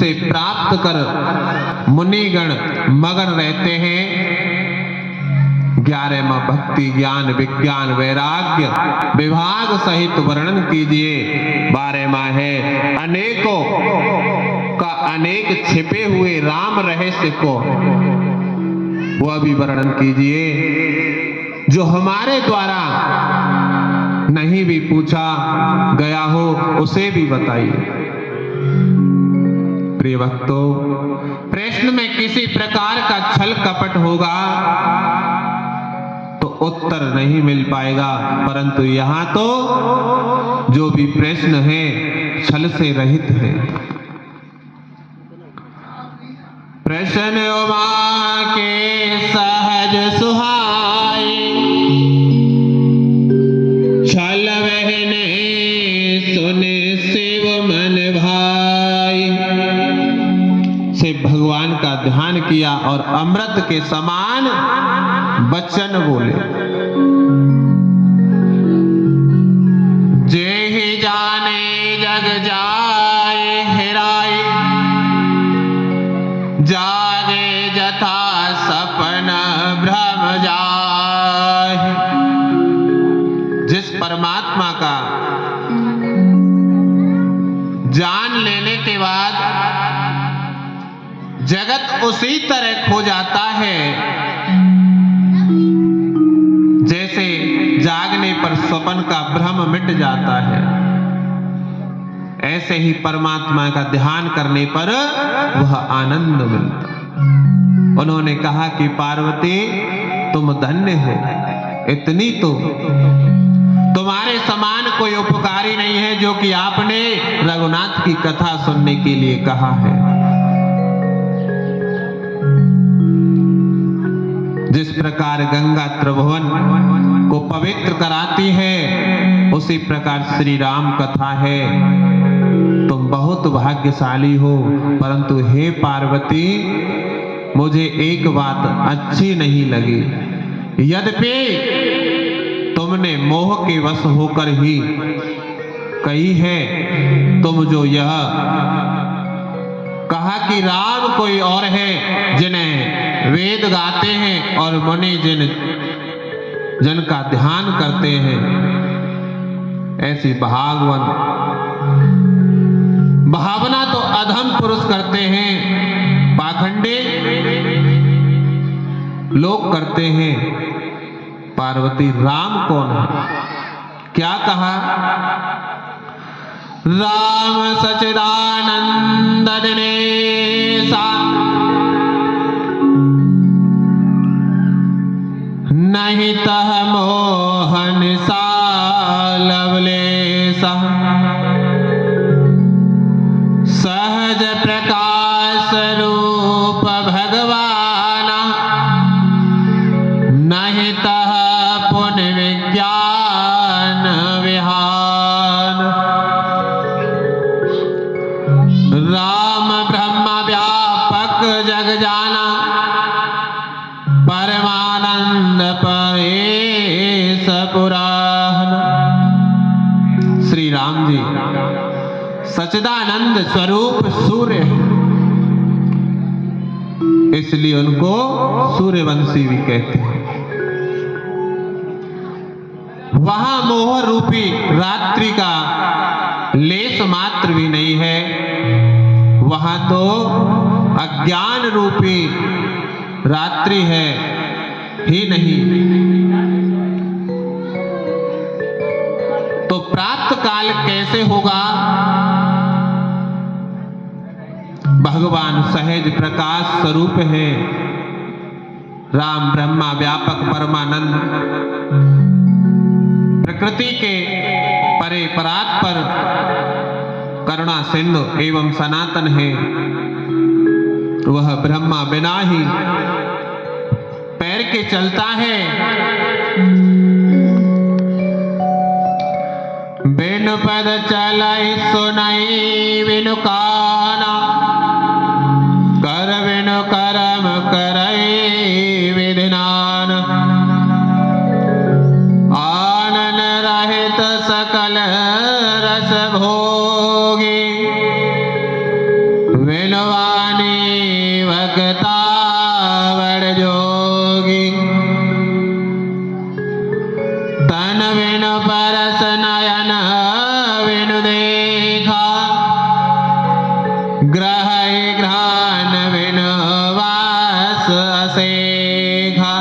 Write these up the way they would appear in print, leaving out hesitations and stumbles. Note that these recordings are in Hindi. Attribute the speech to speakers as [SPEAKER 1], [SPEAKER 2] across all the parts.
[SPEAKER 1] से प्राप्त कर मुनिगण मगन रहते हैं। 11वां भक्ति ज्ञान विज्ञान वैराग्य विभाग सहित वर्णन कीजिए। 12वां है अनेकों का अनेक छिपे हुए राम रहस्य को वह भी वर्णन कीजिए, जो हमारे द्वारा नहीं भी पूछा गया हो उसे भी बताइए। प्रिय भक्तों, प्रश्न में किसी प्रकार का छल कपट होगा तो उत्तर नहीं मिल पाएगा, परंतु यहाँ तो जो भी प्रश्न है छल से रहित है। प्रश्न उमा के सहज सुहाए, छल बहने सुने शिव मन भाई। से भगवान का ध्यान किया और अमृत के समान वचन बोले। जे ही जाने जग जाए हेराए, जागे जथा सपन भ्रम जाए। जिस परमात्मा का जान लेने के बाद जगत उसी तरह खो जाता है जैसे जागने पर स्वप्न का भ्रम मिट जाता है। ऐसे ही परमात्मा का ध्यान करने पर वह आनंद मिलता। उन्होंने कहा कि पार्वती तुम धन्य हो, इतनी तो तुम्हारे समान कोई उपकारी नहीं है जो कि आपने रघुनाथ की कथा सुनने के लिए कहा है। जिस प्रकार गंगा त्रिभुवन को पवित्र कराती है उसी प्रकार श्री राम कथा है। तुम बहुत भाग्यशाली हो, परंतु हे पार्वती मुझे एक बात अच्छी नहीं लगी। यद्यपि तुमने मोह के वश होकर ही कही है, तुम जो यह कहा कि राम कोई और है जिन्हें वेद गाते हैं और मुनि जन का ध्यान करते हैं, ऐसी भावना तो अधम पुरुष करते हैं, पाखंडी लोग करते हैं। पार्वती राम कौन है? क्या कहा? राम सच्चिदानंद दिनेशा, नहीं तह मोहन सा लवलेशा। सहज प्रकाश रूप भगवान, नहीं तह पुन विज्ञान विहान। राम ब्रह्म व्यापक जग जाना, परमानंद परेश पुराण। श्री राम जी सच्चिदानंद स्वरूप सूर्य है, इसलिए उनको सूर्यवंशी भी कहते हैं। वहां मोह रूपी रात्रि का लेस मात्र भी नहीं है, वहां तो अज्ञान रूपी रात्रि है ही नहीं। तो प्रातः काल कैसे होगा? भगवान सहज प्रकाश स्वरूप है। राम ब्रह्मा व्यापक परमानंद प्रकृति के परे परात्पर करुणा सिंधु एवं सनातन है। वह ब्रह्मा बिना ही पैर के चलता है। बिनु पद चलाई सुनाई बिनु काना, कर बिनु करम करई विधिनान। आनन रहित सकल रस भोगी, विनवानी भक्ता बड़ जोगी, तन बिनु परस नयन बिनु देखा, ग्रह घ्राण बिनु वास असेखा।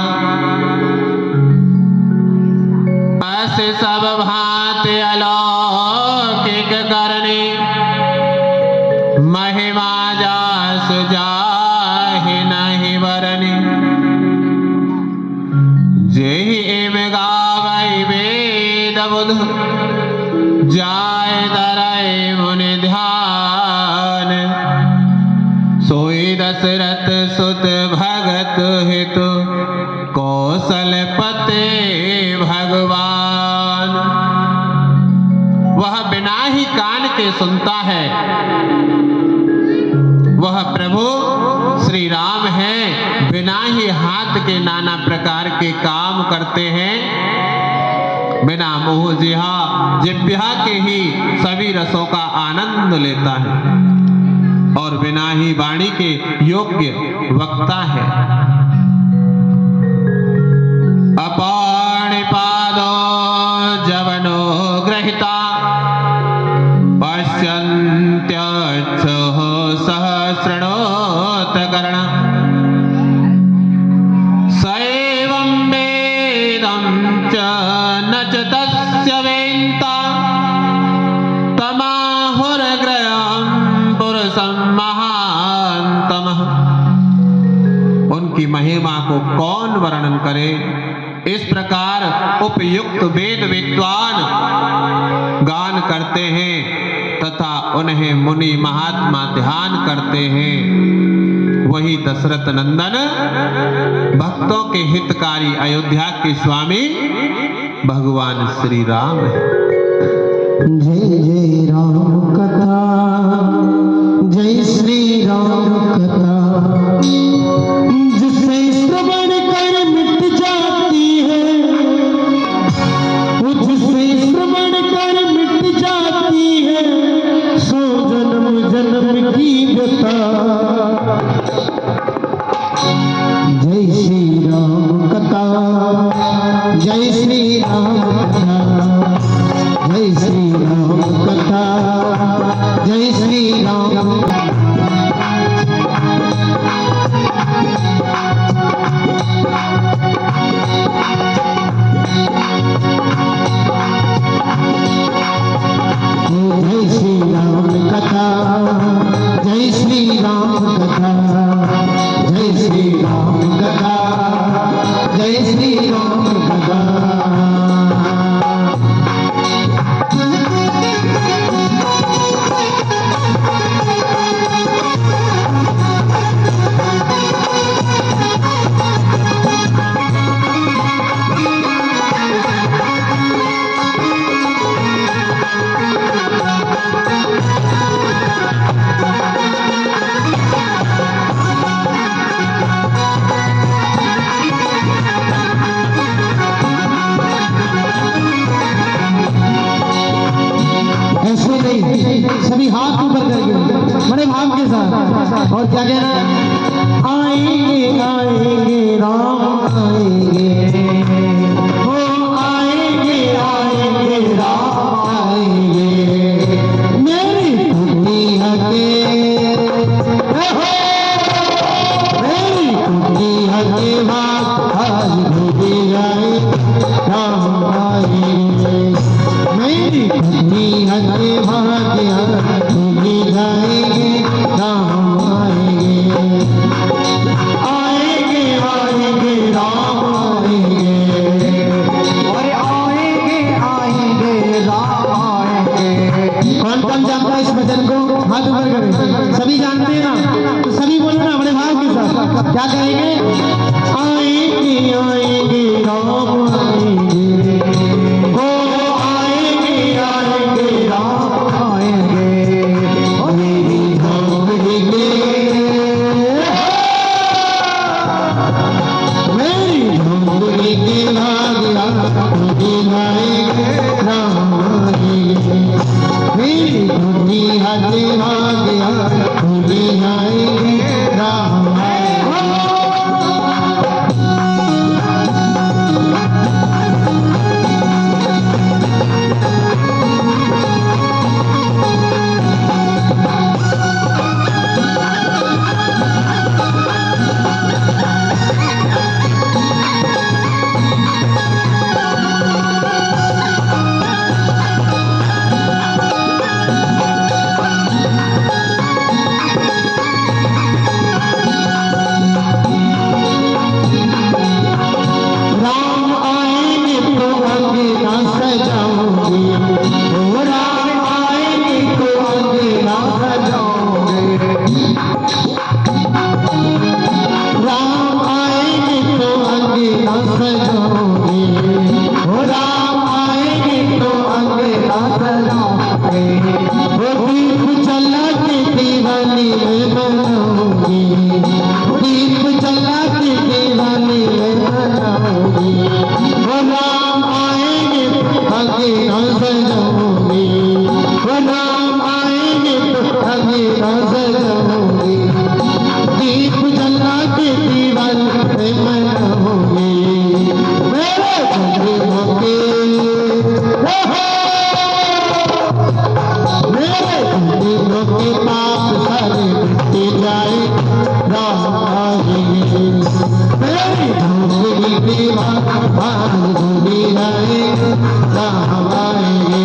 [SPEAKER 1] अस सब भांति अलौकिक करनी, महिमा जास जाहि नहीं बरनी। जेहि एव गावै वेद बुध, जाय धरै मुनि ध्यान। सोई दशरथ सुत भगत हितु, कौशलपते भगवान। वह बिना ही कान के सुनता है, वह प्रभु श्री राम है। बिना ही हाथ के नाना प्रकार के काम करते हैं, बिना मुंह जिह्वा के ही सभी रसों का आनंद लेता है, और बिना ही वाणी के योग्य वक्ता है। अपाणिपादो जवनो ग्रहिता, पश्यन्त्यच्छो सहस्रणोत्कर्ण। सैवं वेदं च न च तस्य वेन्ता, तमाहुर्ग्रयं पुरुषं महान्तमः। उनकी महिमा को कौन वर्णन करे। इस प्रकार उपयुक्त वेद विद्वान गान करते हैं तथा उन्हें मुनि महात्मा ध्यान करते हैं। वही दशरथ नंदन भक्तों के हितकारी अयोध्या के स्वामी भगवान श्री राम है।
[SPEAKER 2] जय जय राम कथा, जय श्री राम कथा। जिसे श्रवण कर मिट जाती है, जिसे श्रवण कर मिट जाती है, सो जन्म जन्म की व्यथा। जय श्री राम कथा, जय श्री राम कथा, जय श्री राम कथा, जय श्री राम। जय श्री राम कथा, जय श्री राम कथा, जय श्री राम कथा, जय श्री राम कथा। सभी हाथ ऊपर करके बड़े भाव के साथ। और क्या कहना, आएंगे आएंगे राम आएंगे, ओ आएंगे आएंगे राम आएंगे। मेरी दुनिया के मेरी दुनिया के बात आज भूल जाए, राम आएंगे। मेरी दुनिया के भाग्य भूल जाएंगे, राम आएंगे। आएंगे आएंगे राम आएंगे। बनाऊंगी, दीप जला के दीवाने मैं बनाऊंगी। वो राम आएंगे आगे न सजाऊंगी, वो राम आएंगे आगे न सजाऊंगी। दीप जला के दीवाने मैं बनाऊंगी। मेरे जन्मों के मेरे जन्मों के पाप सारे मिट जाए, राम आएंगे। मेरी धोखी दीवार धोली जाए, राम आएंगे।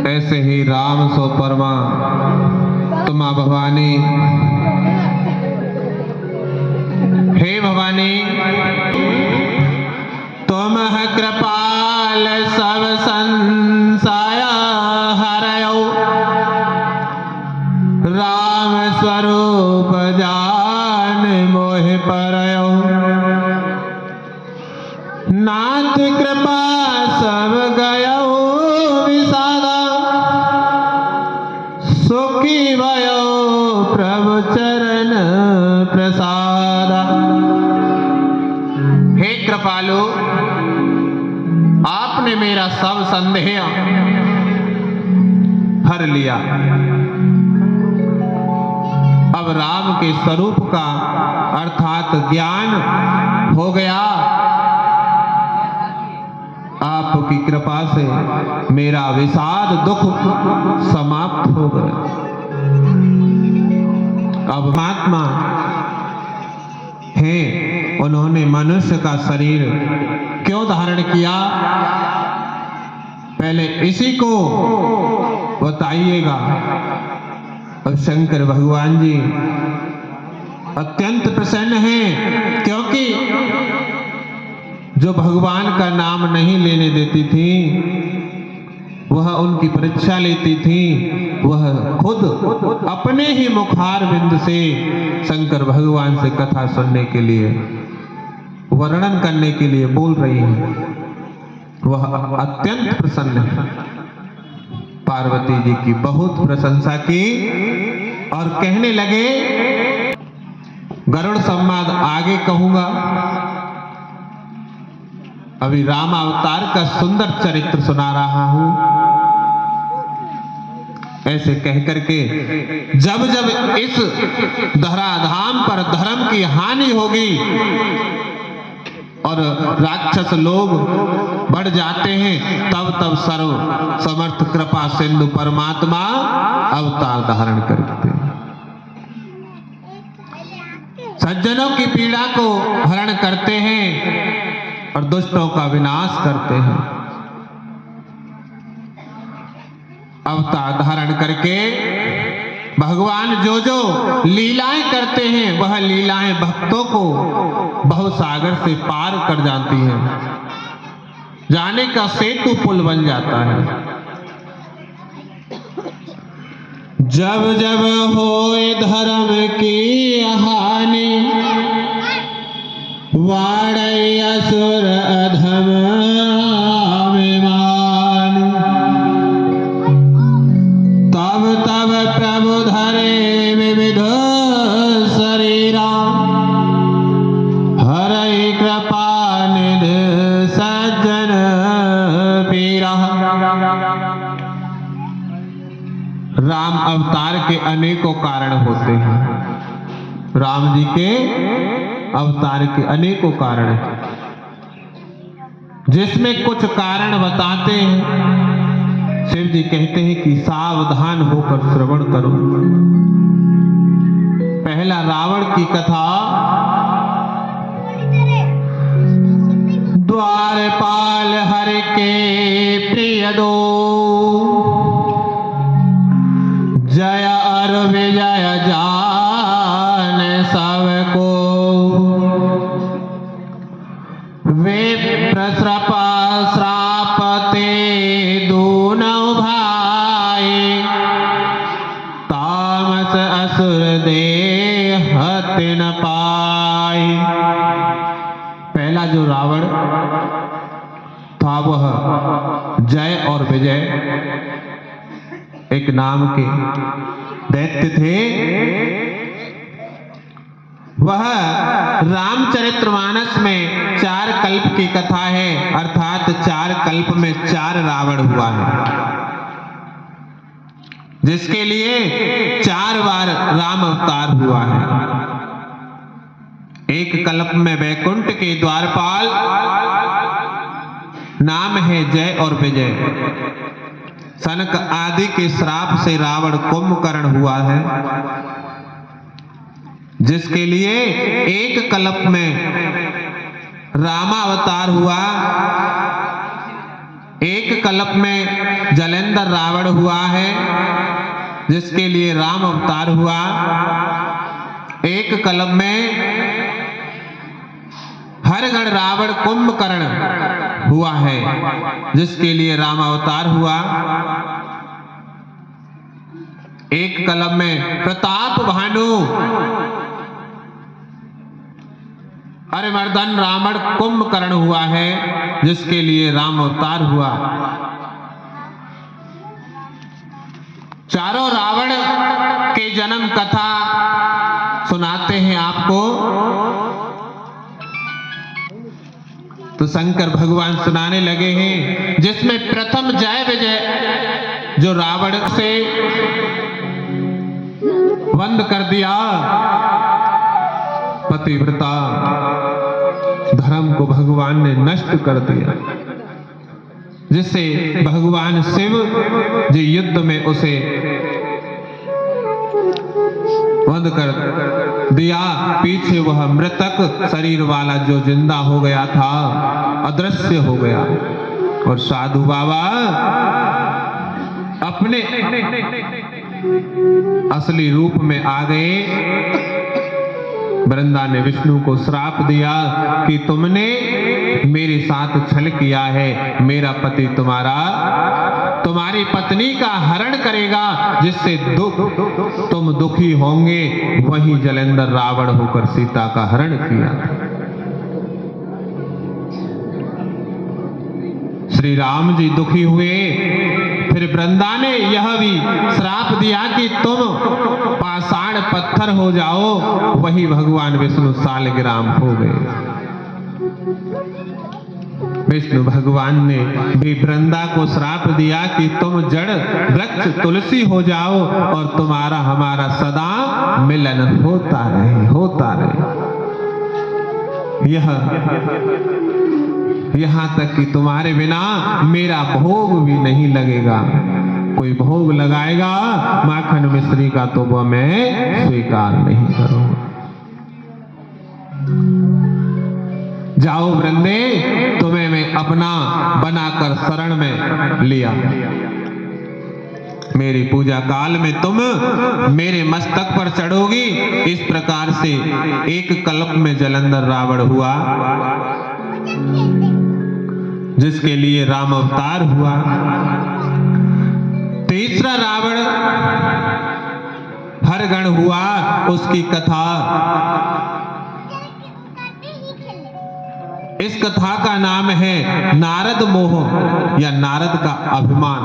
[SPEAKER 1] ऐसे ही राम सो परमा तुमा भवानी। हे भवानी, तुम तुम कृपाल सब संशय हरयो, राम स्वरूप जान मोह परयो। नाथ कृपा सब गयो विषादा, सुखी भयो प्रभु चरण प्रसादा। हे कृपालु, आपने मेरा सब संदेह हर लिया। अब राम के स्वरूप का अर्थात ज्ञान हो गया। आपकी कृपा से मेरा विषाद दुख समाप्त हो गया। अब महात्मा हैं, उन्होंने मनुष्य का शरीर क्यों धारण किया, पहले इसी को बताइएगा। अब शंकर भगवान जी अत्यंत प्रसन्न हैं, क्योंकि जो भगवान का नाम नहीं लेने देती थी, वह उनकी परीक्षा लेती थी, वह खुद अपने ही मुखार बिंद से शंकर भगवान से कथा सुनने के लिए, वर्णन करने के लिए बोल रही हैं। वह अत्यंत प्रसन्न है। पार्वती जी की बहुत प्रशंसा की और कहने लगे, गरुड़ संवाद आगे कहूंगा। अभी राम अवतार का सुंदर चरित्र सुना रहा हूं। ऐसे कह करके जब जब इस धराधाम पर धर्म की हानि होगी और राक्षस लोग बढ़ जाते हैं, तब तब सर्व समर्थ कृपा सिंधु परमात्मा अवतार धारण करते हैं। सज्जनों की पीड़ा को हरण करते हैं और दुष्टों का विनाश करते हैं। अवतार धारण करके भगवान जो जो लीलाएं करते हैं, वह लीलाएं भक्तों को भवसागर से पार कर जाती हैं, जाने का सेतु पुल बन जाता है। जब जब होए धर्म की हानि, वाड़ै असुर अधम अभिमान, तब तब प्रभु धरे विविध शरीरा, हरै कृपा निधि सज्जन पीरा। राम अवतार के अनेकों कारण होते हैं। राम जी के अवतार के अनेकों कारण हैं, जिसमें कुछ कारण बताते हैं। शिव जी कहते हैं कि सावधान होकर श्रवण करो। पहला रावण की कथा। द्वारपाल हरि के प्रिय दो, जय और विजय जान सबको। वे प्रसृपा श्रापते दोनों भाई, तामस असुर देहत न पाई। पहला जो रावण था वह जय और विजय एक नाम के दैत्य थे। वह रामचरितमानस में 4 कल्प की कथा है, अर्थात 4 कल्प में 4 रावण हुआ है, जिसके लिए 4 बार राम अवतार हुआ है। एक कल्प में वैकुंठ के द्वारपाल नाम है जय और विजय। सनक आदि के श्राप से रावण कुंभकर्ण हुआ है, जिसके लिए एक कल्प में रामावतार हुआ, एक कल्प में जलेंद्र रावण हुआ है, जिसके लिए राम अवतार हुआ, एक कल्प में हरगण रावण कुंभकर्ण हुआ है, जिसके लिए राम अवतार हुआ। एक कलम में प्रताप भानु, अरे मर्दन रावण कुंभकर्ण हुआ है, जिसके लिए राम अवतार हुआ। चारों रावण के जन्म कथा सुनाते हैं आपको। तो शंकर भगवान सुनाने लगे हैं, जिसमें प्रथम जय विजय जो रावण से बंद कर दिया, पतिव्रता धर्म को भगवान ने नष्ट कर दिया, जिससे भगवान शिव जो युद्ध में उसे बंद कर दिया। पीछे वह मृतक शरीर वाला जो जिंदा हो गया था अदृश्य हो गया, और साधु बाबा अपने असली रूप में आ गए। वृंदा ने विष्णु को श्राप दिया कि तुमने मेरे साथ छल किया है, मेरा पति तुम्हारी पत्नी का हरण करेगा, जिससे तुम दुखी होंगे। वही जलेंद्र रावण होकर सीता का हरण किया। श्री राम जी दुखी हुए। फिर वृंदा ने यह भी श्राप दिया कि तुम पाषाण पत्थर हो जाओ। वही भगवान विष्णु सालग्राम हो गए। विष्णु भगवान ने भी वृंदा को श्राप दिया कि तुम जड़ वृक्ष तुलसी हो जाओ, और तुम्हारा हमारा सदा मिलन होता रहे। यहाँ तक कि तुम्हारे बिना मेरा भोग भी नहीं लगेगा। कोई भोग लगाएगा माखन मिश्री का तो वह मैं स्वीकार नहीं करूंगा। जाओ वृंदे, तुम्हें मैं अपना बनाकर शरण में लिया। मेरी पूजा काल में तुम मेरे मस्तक पर चढ़ोगी। इस प्रकार से एक कल्प में जलंधर रावण हुआ, जिसके लिए राम अवतार हुआ। तीसरा रावण हरगण हुआ, उसकी कथा, इस कथा का नाम है नारद मोह या नारद का अभिमान,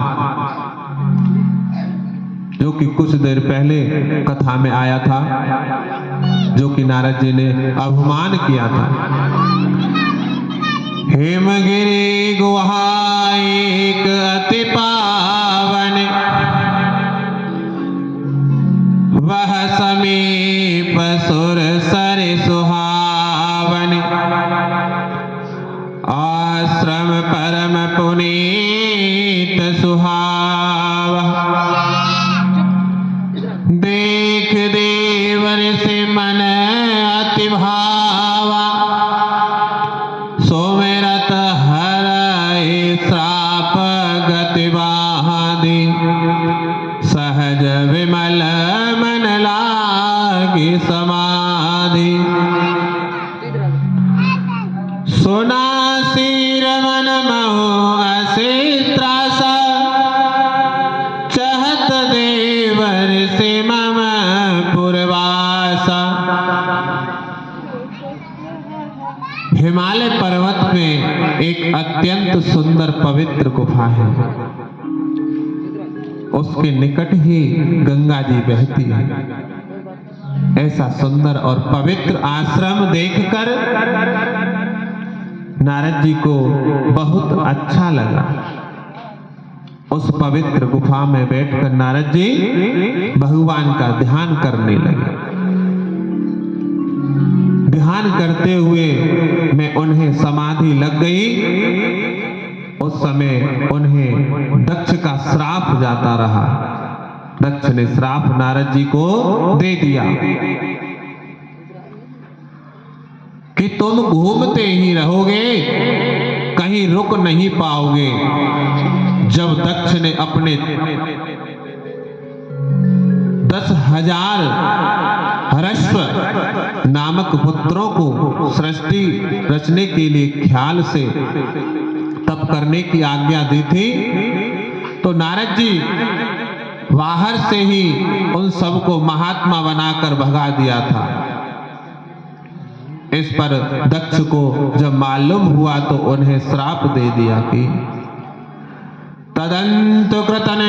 [SPEAKER 1] जो कि कुछ देर पहले कथा में आया था, जो कि नारद जी ने अभिमान किया था। हेमगिरी गुहा एक अति पावन, वह समीप सुर सर सुहावन। आश्रम परम पुनीत सुहावा, देख देवर से मन अति भावा। सोमेरत हरए श्राप गति बांधे, सहज विमल मन लागी समाधि। सुना सिर मन महो असे त्रासा, चहत देवर से मम पुरवासा। हिमालय पर्वत में एक अत्यंत सुंदर पवित्र गुफा है। उसके निकट ही गंगा जी बहती है। ऐसा सुंदर और पवित्र आश्रम देखकर नारद जी को बहुत अच्छा लगा। उस पवित्र गुफा में बैठकर नारद जी भगवान का ध्यान करने लगे। ध्यान करते हुए में उन्हें समाधि लग गई। उस समय उन्हें दक्ष का श्राप जाता रहा। दक्ष ने श्राप नारद जी को दे दिया कि तुम घूमते ही रहोगे, कहीं रुक नहीं पाओगे। जब दक्ष ने अपने 10,000 हरश्व नामक पुत्रों को सृष्टि रचने के लिए ख्याल से तप करने की आज्ञा दी थी, तो नारद जी बाहर से ही उन सबको महात्मा बनाकर भगा दिया था। इस पर दक्ष को जब मालूम हुआ तो उन्हें श्राप दे दिया कि तदंतु कृतनयनस्त्व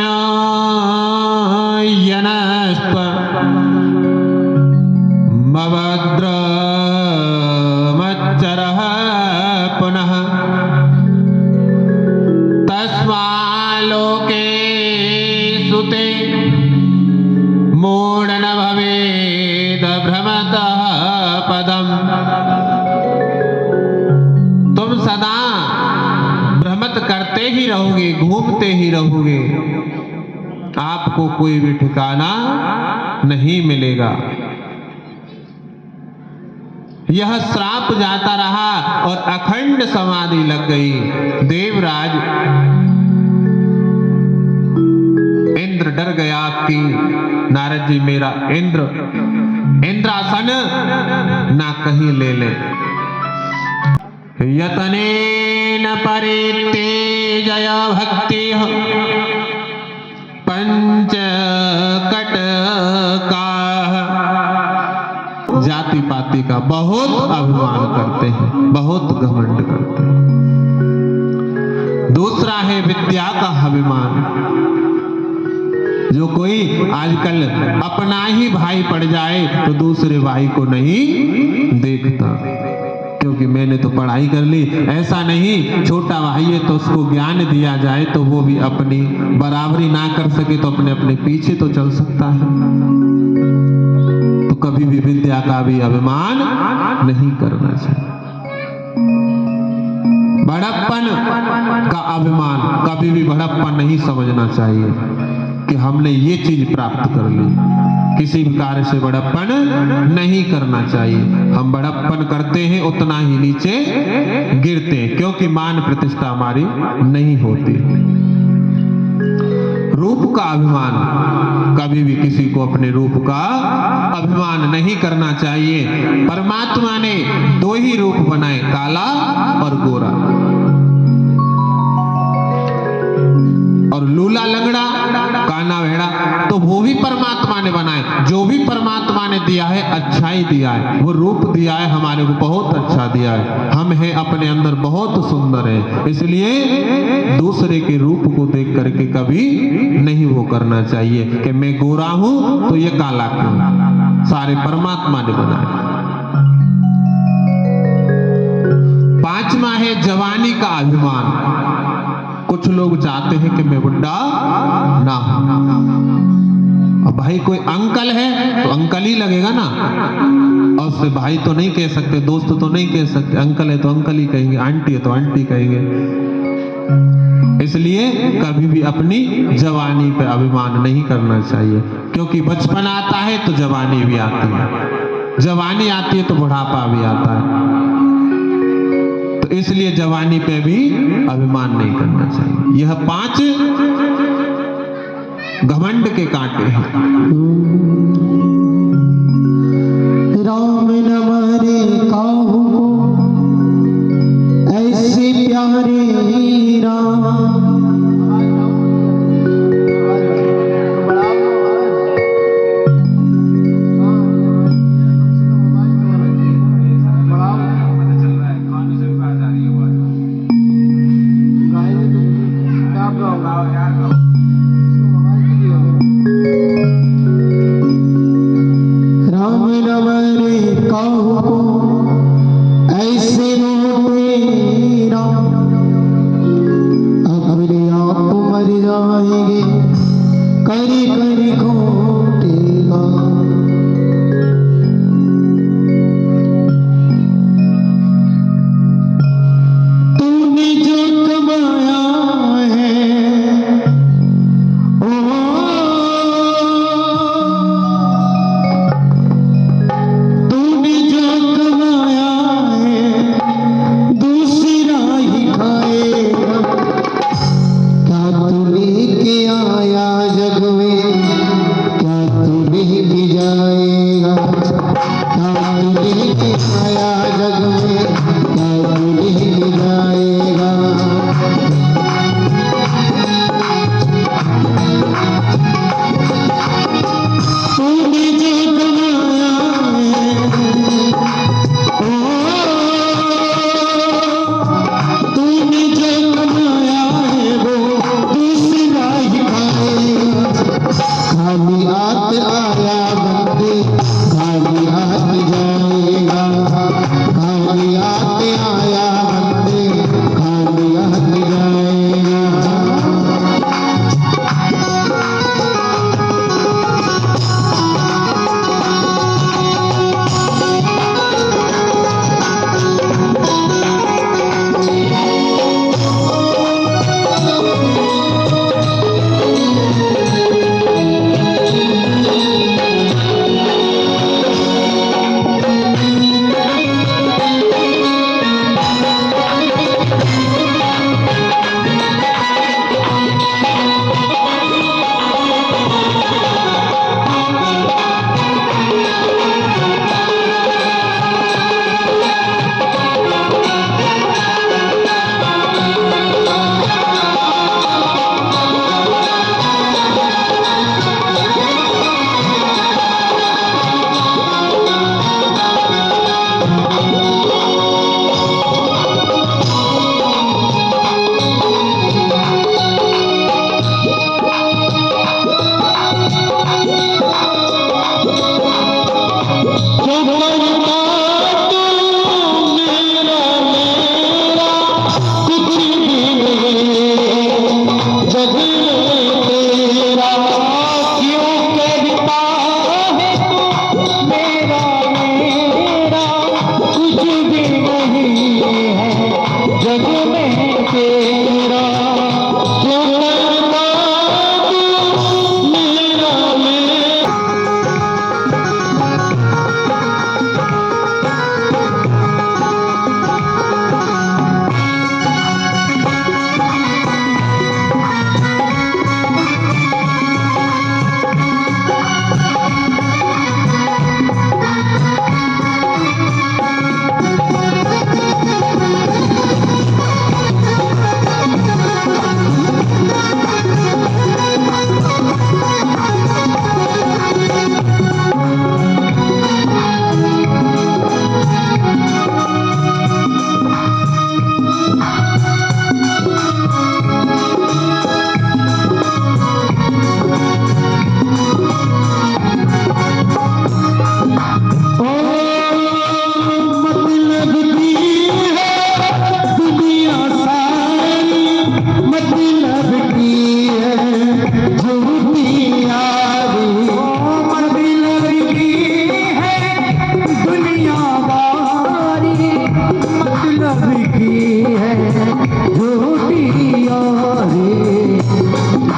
[SPEAKER 1] मवद्र मच्चरः पुनः तस्मालोके सुते मूढ़ न भवेद भ्रमतः पदम। तुम सदा भ्रमत करते ही रहोगे, घूमते ही रहोगे, आपको कोई भी ठिकाना नहीं मिलेगा। यह श्राप जाता रहा और अखंड समाधि लग गई। देवराज इंद्र डर गया कि नारद जी मेरा इंद्रासन ना कहीं ले ले। यतनेन परितेजय भक्ति पंच कटका। जाति पाति का बहुत अभिमान करते हैं, बहुत घमंड करते हैं। दूसरा है विद्या का अभिमान। जो कोई आजकल अपना ही भाई पड़ जाए तो दूसरे भाई को नहीं देखता, क्योंकि मैंने तो पढ़ाई कर ली। ऐसा नहीं, छोटा भाई है तो उसको ज्ञान दिया जाए तो वो भी अपनी बराबरी ना कर सके तो अपने अपने पीछे तो चल सकता है। तो कभी भी विद्या का भी अभिमान नहीं करना चाहिए। बड़प्पन का अभिमान, कभी भी बड़प्पन नहीं समझना चाहिए कि हमने ये चीज प्राप्त कर ली। किसी भी कार्य से बड़प्पन नहीं करना चाहिए। हम बड़प्पन करते हैं उतना ही नीचे गिरते हैं, क्योंकि मान प्रतिष्ठा हमारी नहीं होती। रूप का अभिमान, कभी भी किसी को अपने रूप का अभिमान नहीं करना चाहिए। परमात्मा ने दो ही रूप बनाए, काला और गोरा, और लूला लंगड़ा काना भेड़ा तो वो भी परमात्मा ने बनाए। जो भी परमात्मा ने दिया है अच्छा ही दिया है। वो रूप दिया है हमारे को बहुत अच्छा दिया है। हम हैं अपने अंदर बहुत सुंदर है, इसलिए दूसरे के रूप को देख करके कभी नहीं वो करना चाहिए कि मैं गोरा हूं तो ये काला क्यों। सारे परमात्मा ने बनाए। पांचवा है जवानी का अभिमान। कुछ लोग चाहते हैं कि मैं बुढ़ा ना हूं। अब भाई कोई अंकल है तो अंकल ही लगेगा ना, और उससे भाई तो नहीं कह सकते, दोस्त तो नहीं कह सकते। अंकल है तो अंकल ही कहेंगे, आंटी है तो आंटी कहेंगे। इसलिए कभी भी अपनी जवानी पे अभिमान नहीं करना चाहिए, क्योंकि बचपन आता है तो जवानी भी आती है, जवानी आती है तो बुढ़ापा भी आता है। तो इसलिए जवानी पे भी अभिमान नहीं करना चाहिए। यह 5 घमंड के कांटे हैं।
[SPEAKER 2] राम न मरे काहू ऐसे प्यारे राम। आया जग में क्या तू भी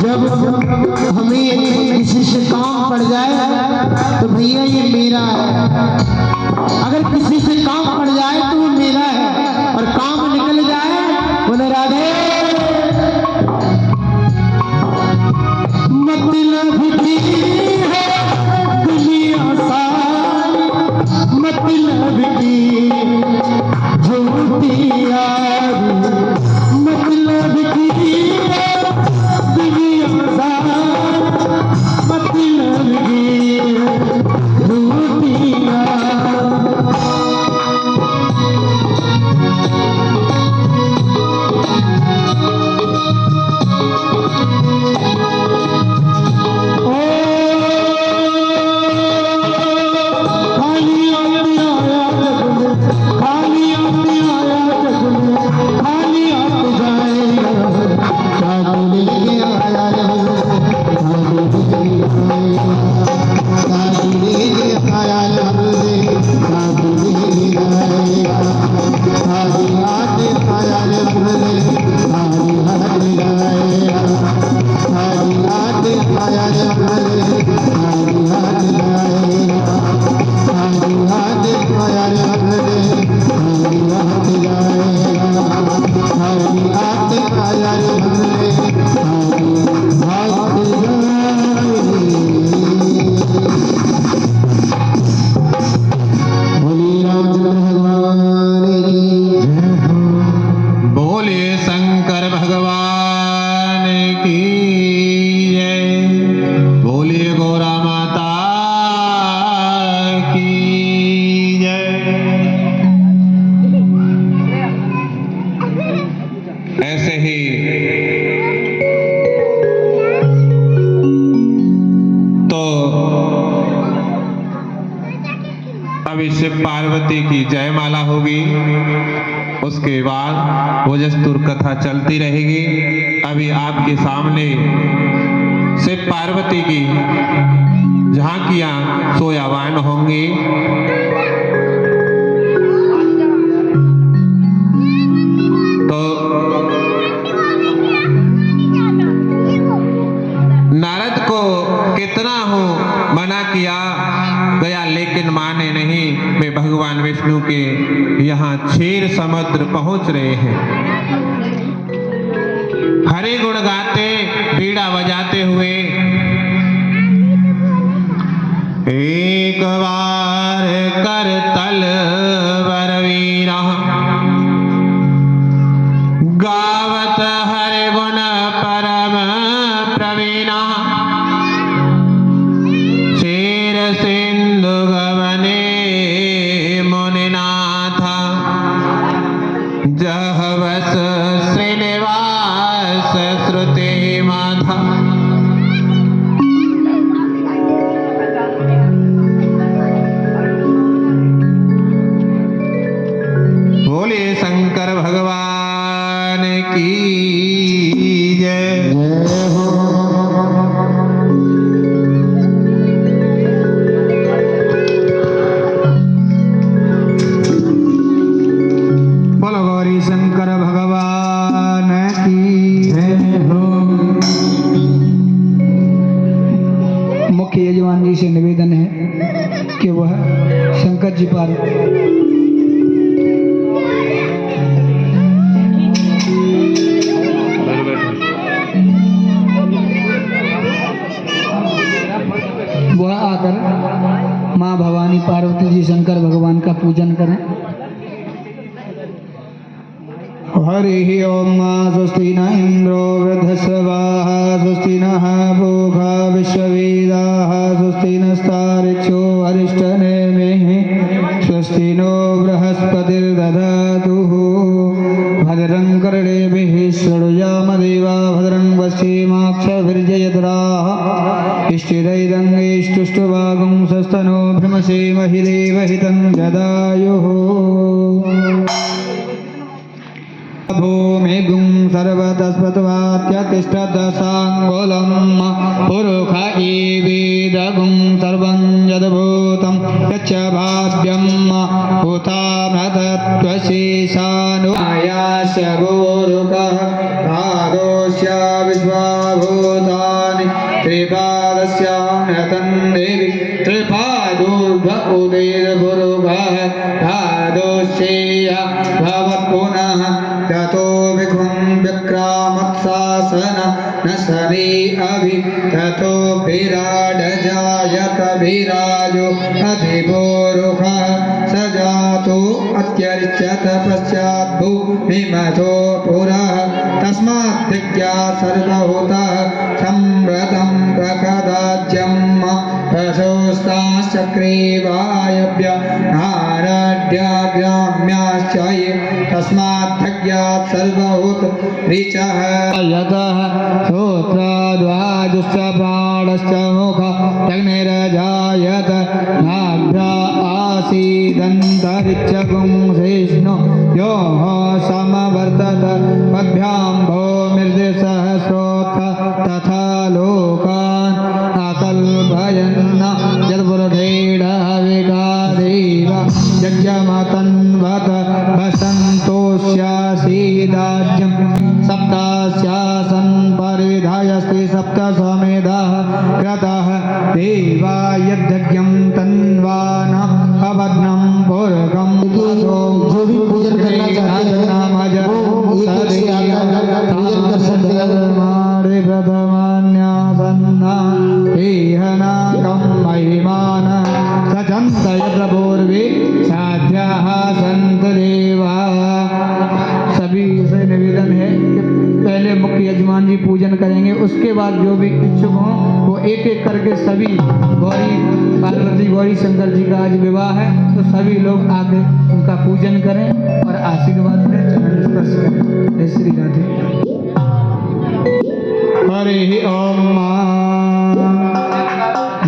[SPEAKER 2] जब हमें किसी से काम पड़ जाए तो भैया ये मेरा है, अगर किसी से काम पड़ जाए तो वो मेरा है, और काम निकल जाए बोले राधे। मतलब की है दुनिया सारी, मतलब की झूठी यारी, मतलब की है दुनिया सारी, मतलब की झूठी यारी।
[SPEAKER 1] बोलिए शंकर भगवान की जय, बोलिए गौरा माता की जय। ऐसे ही तो अब इससे पार्वती की जयमाला होगी, उसके बाद भोजस्तुर कथा चलती रहेगी। अभी आपके सामने से पार्वती की झांकियां सोयावान होंगी। तो नारद को कितना हो मना किया गया, लेकिन माने नहीं। वे भगवान विष्णु के यहाँ क्षीर समुद्र पहुंच रहे हैं, हरे गुण गाते बीड़ा बजाते हुए। एक बार कर तल बरवीरा, गावत हरे गुण परम प्रवीणा। क्षीर सिंधु गवने मुनिनाथा, जह बस श्रीनिवास श्रुति माथा। बोलिए शंकर भगवान की जय।
[SPEAKER 2] बोलो गौरी शंकर भगवान की जय हो। मुख्य यजमान जी से निवेदन है कि वह शंकर जी पर वह आकर माँ भवानी पार्वती जी शंकर भगवान का पूजन करें। हरि ओम स्वस्ति न इंद्रो वृद्धस्वाः, स्वस्ति नः पूषा विश्ववेदाः, स्वस्ति नस्तार्क्ष्यो अरिष्टनेमिः, स्वस्ति नो बृहस्पतिर्दधातु। भद्रं कर्णेभिः शृणुयाम देवा, भद्रं पश्येमाक्षभिर्जयद्राः, इष्टिदैरङ्गैस्तुष्टुवागुं सस्तनो भ्रमसेमहि देवहितं जदायुः। भूमिगुं सर्वतस्पत्वात्यतिष्ठदशाङ्गुलं, पुरुष एवेदगुं सर्वं यद्भूतं यच्च भाव्यं हुतामृतत्वशेषानुयास्य गोरुकः भागोऽस्य विश्वभूता
[SPEAKER 3] वासन न सरी अभि ततो विराड जायत विराजो अधिभोरुखः स जातो अत्यर्चत पश्चात् भूमिमथो पुरः तस्मात् दिग्या सर्वभूतः संव्रतं प्रखदाज्यम् प्रशोस्ताश्चक्रीवायव्य नारड्याग्राम्याश्च ये तस्मात् यज्ञात् सर्वभूत ऋचः यतः श्रोत्राद्वाजुश्च प्राणश्च मुख अग्निरजायत नाभ्या आसीदन्तरिक्षगुं सहिष्णु यो समवर्तत पद्भ्यां भौमिर्दिसहस्रोत्थ तथा लोकान् अकल्पयन् जलपुरधेडविकादेव यज्ञमतन्वत वसन्तोष्यासीदाज्यं सप्तास्यासन् परिधायस्ति सप्त समेधः क्रतः देवा यज्ञं तन्वान अवध्नं पूर्वकं
[SPEAKER 2] जो भी पूजन करना चाहते हैं वो एक से आकर पूजन कर सकते हैं।
[SPEAKER 3] महिमान सचंत यद्रपूर्वे साध्याः संत देवा। सभी से निवेदन है कि पहले मुख्य यजमान जी पूजन करेंगे, उसके बाद जो भी इच्छुक हों वो एक एक करके सभी गौरी पार्वती गौरी शंकर जी का आज विवाह है तो सभी लोग आके उनका पूजन करें और आशीर्वाद में चरण स्पर्श करें। जय श्री राधे। हरि ओम।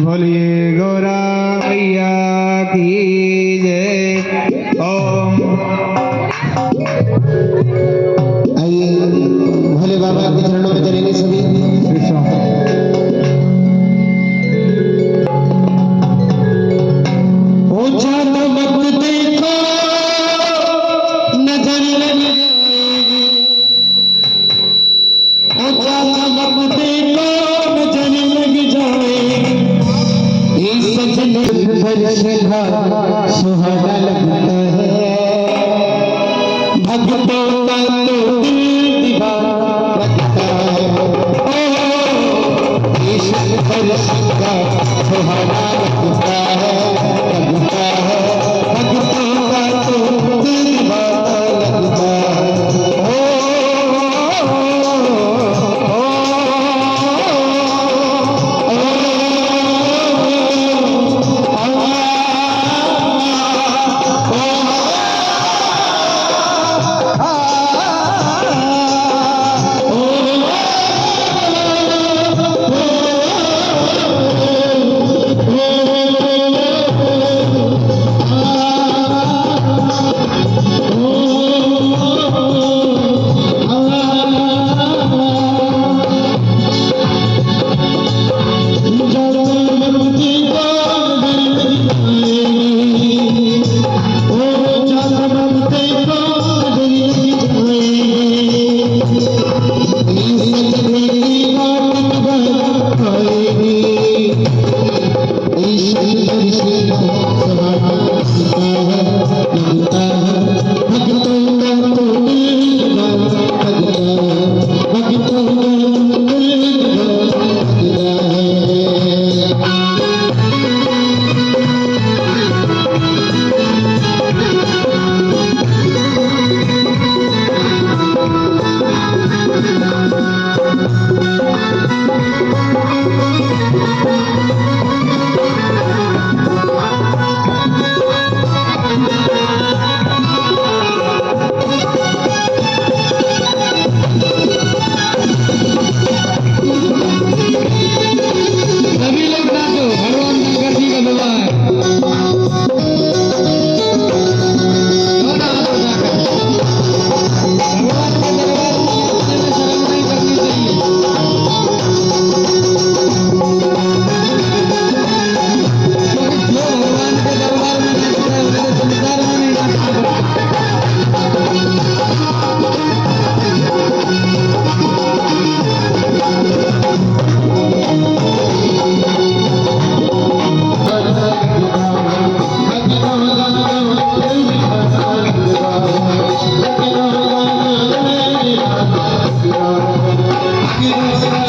[SPEAKER 3] बोलिए गौरा मैया की जय। ओम।
[SPEAKER 2] आइए भोले बाबा के चरणों में चलेंगे सभी। ऊंचा तो वक्त देखो नजर लग जाएगी, ऊंचा तो वक्त देखो नजर लग जाएगी, इस सजने पर शोभा सुहाना लगता है, भक्तों का तो दिल दीवाना लगता है। ओ ईश्वर पर का सुहाना लगता है, भक्तों का तो दिल दीवाना लगता है। की